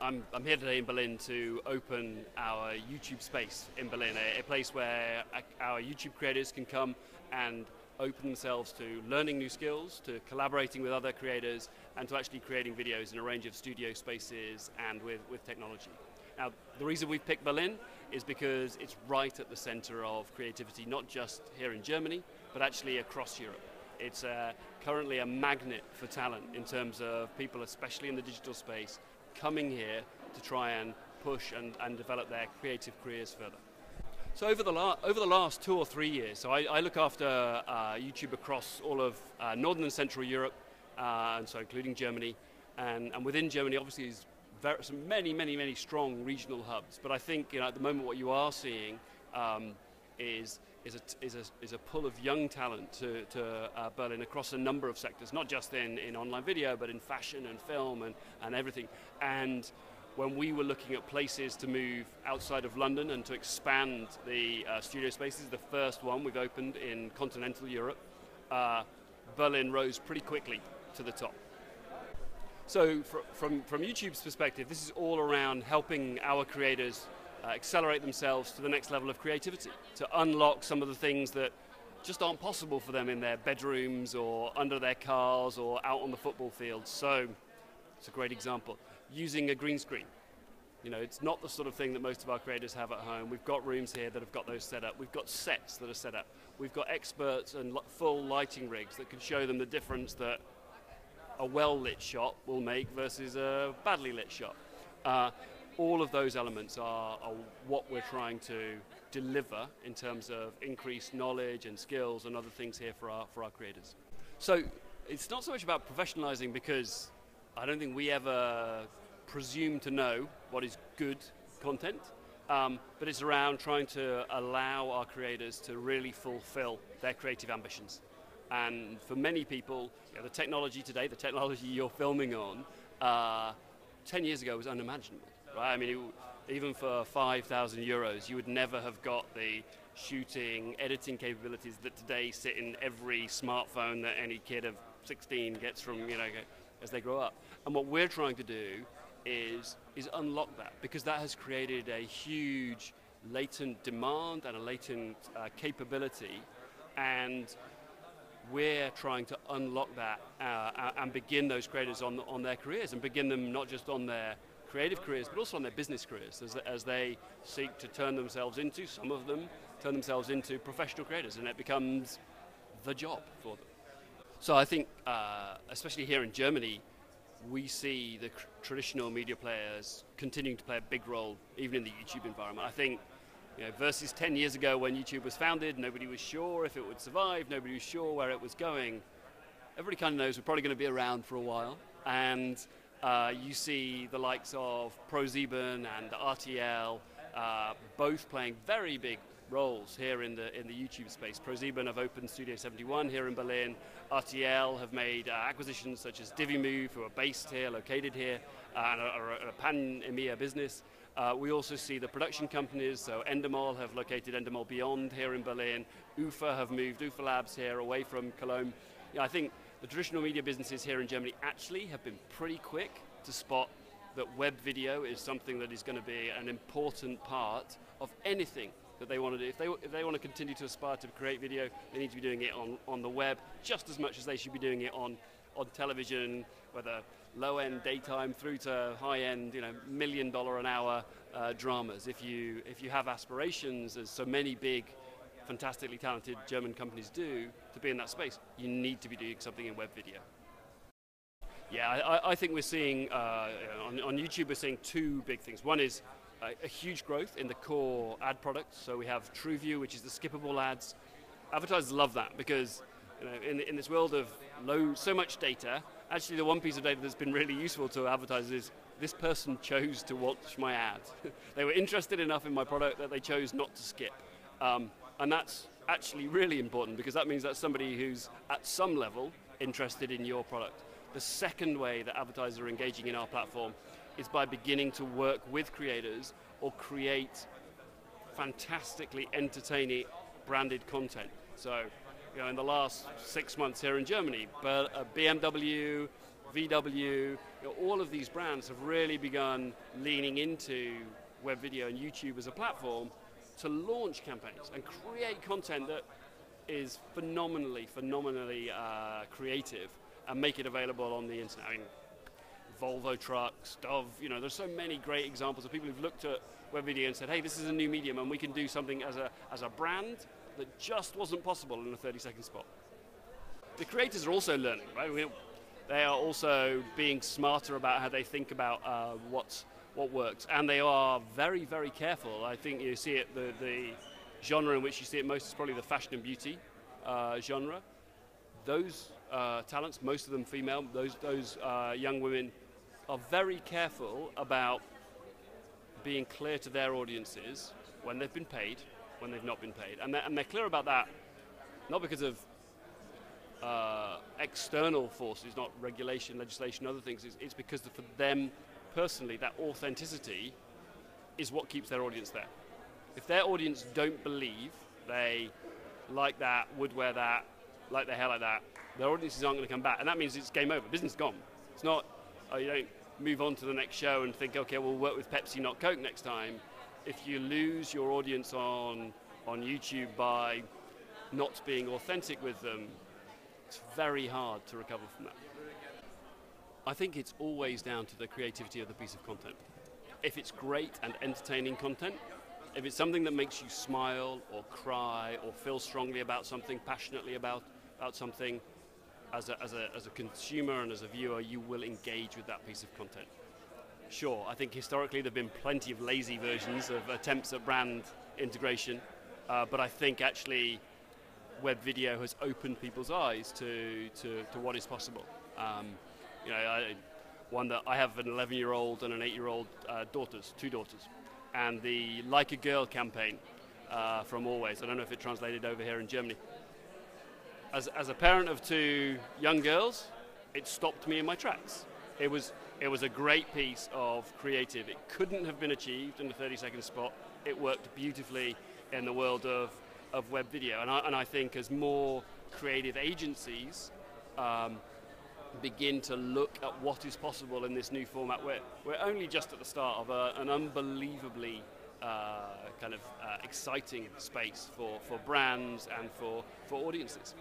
I'm here today in Berlin to open our YouTube space in Berlin, a place where our YouTube creators can come and open themselves to learning new skills, to collaborating with other creators, and to actually creating videos in a range of studio spaces and with technology. Now, the reason we've picked Berlin is because it's right at the center of creativity, not just here in Germany, but actually across Europe. It's currently a magnet for talent in terms of people, especially in the digital space, coming here to try and push and develop their creative careers further. So over the last 2 or 3 years, so I look after YouTube across all of Northern and Central Europe, and so including Germany, and within Germany obviously is many strong regional hubs. But I think at the moment what you are seeing is a pull of young talent to Berlin across a number of sectors, not just in online video, but in fashion and film and everything. And when we were looking at places to move outside of London and to expand the studio spaces, the first one we've opened in continental Europe, Berlin rose pretty quickly to the top. So from YouTube's perspective, this is all around helping our creators accelerate themselves to the next level of creativity, to unlock some of the things that just aren't possible for them in their bedrooms or under their cars or out on the football field. So it's a great example. Using a green screen. It's not the sort of thing that most of our creators have at home. We've got rooms here that have got those set up. We've got sets that are set up. We've got experts and full lighting rigs that can show them the difference that a well-lit shot will make versus a badly lit shot. All of those elements are what we're trying to deliver in terms of increased knowledge and skills and other things here for our creators. So it's not so much about professionalizing, because I don't think we ever presume to know what is good content, but it's around trying to allow our creators to really fulfill their creative ambitions. And for many people, the technology today, the technology you're filming on, 10 years ago was unimaginable. Right? I mean, even for 5,000 euros, you would never have got the shooting, editing capabilities that today sit in every smartphone that any kid of 16 gets from, as they grow up. And what we're trying to do is unlock that, because that has created a huge latent demand and a latent capability, and we're trying to unlock that and begin those creators on their careers, and begin them not just on their creative careers, but also on their business careers, as they seek to turn themselves into, some of them, turn themselves into professional creators, and it becomes the job for them. So I think, especially here in Germany, we see the traditional media players continuing to play a big role, even in the YouTube environment. I think, versus 10 years ago when YouTube was founded, nobody was sure if it would survive, nobody was sure where it was going. Everybody kind of knows we're probably going to be around for a while, and you see the likes of ProSieben and RTL both playing very big roles here in the YouTube space. ProSieben have opened Studio 71 here in Berlin. RTL have made acquisitions such as DiviMove, who are based here, located here, and are a pan-EMEA business. We also see the production companies, so Endemol have located Endemol Beyond here in Berlin. UFA have moved UFA Labs here away from Cologne. I think the traditional media businesses here in Germany actually have been pretty quick to spot that web video is something that is going to be an important part of anything that they want to do. If they want to continue to aspire to create video, they need to be doing it on the web just as much as they should be doing it on television, whether low-end daytime through to high-end, $1 million an hour dramas. If you have aspirations, as so many big, fantastically talented German companies do, to be in that space, you need to be doing something in web video. Yeah, I think we're seeing, on YouTube, we're seeing two big things. One is a huge growth in the core ad products. So we have TrueView, which is the skippable ads. Advertisers love that because in this world of so much data, actually the one piece of data that's been really useful to advertisers is this person chose to watch my ad. They were interested enough in my product that they chose not to skip. And that's actually really important, because that means that's somebody who's at some level interested in your product. The second way that advertisers are engaging in our platform is by beginning to work with creators or create fantastically entertaining branded content. So, in the last 6 months here in Germany, BMW, VW, you know, all of these brands have really begun leaning into web video and YouTube as a platform to launch campaigns and create content that is phenomenally creative and make it available on the internet. I mean, Volvo trucks, Dove, you know, there's so many great examples of people who've looked at web video and said, hey, this is a new medium and we can do something as a brand that just wasn't possible in a 30-second spot. The creators are also learning, right? They are also being smarter about how they think about what works, and they are very, very careful. I think you see it, the genre in which you see it most is probably the fashion and beauty genre. Those talents, most of them female, those young women are very careful about being clear to their audiences when they've been paid, when they've not been paid. And they're clear about that, not because of external forces, not regulation, legislation, other things. It's because for them personally, that authenticity is what keeps their audience there. If their audience don't believe they like that, would wear that, like their hair like that, their audiences aren't going to come back. And that means it's game over. Business is gone. It's not, you don't move on to the next show and think, okay, we'll work with Pepsi, not Coke next time. If you lose your audience on YouTube by not being authentic with them, it's very hard to recover from that. I think it's always down to the creativity of the piece of content. If it's great and entertaining content, if it's something that makes you smile or cry or feel strongly about something, passionately about something, as a consumer and as a viewer, you will engage with that piece of content. Sure, I think historically there have been plenty of lazy versions of attempts at brand integration, but I think actually web video has opened people's eyes to what is possible. You know, I have an 11-year-old and an 8-year-old two daughters, and the Like a Girl campaign from Always, I don't know if it translated over here in Germany. As a parent of two young girls, it stopped me in my tracks. It was a great piece of creative. It couldn't have been achieved in a 30-second spot. It worked beautifully in the world of web video, and I think as more creative agencies begin to look at what is possible in this new format, we're only just at the start of an unbelievably exciting space for brands and for audiences.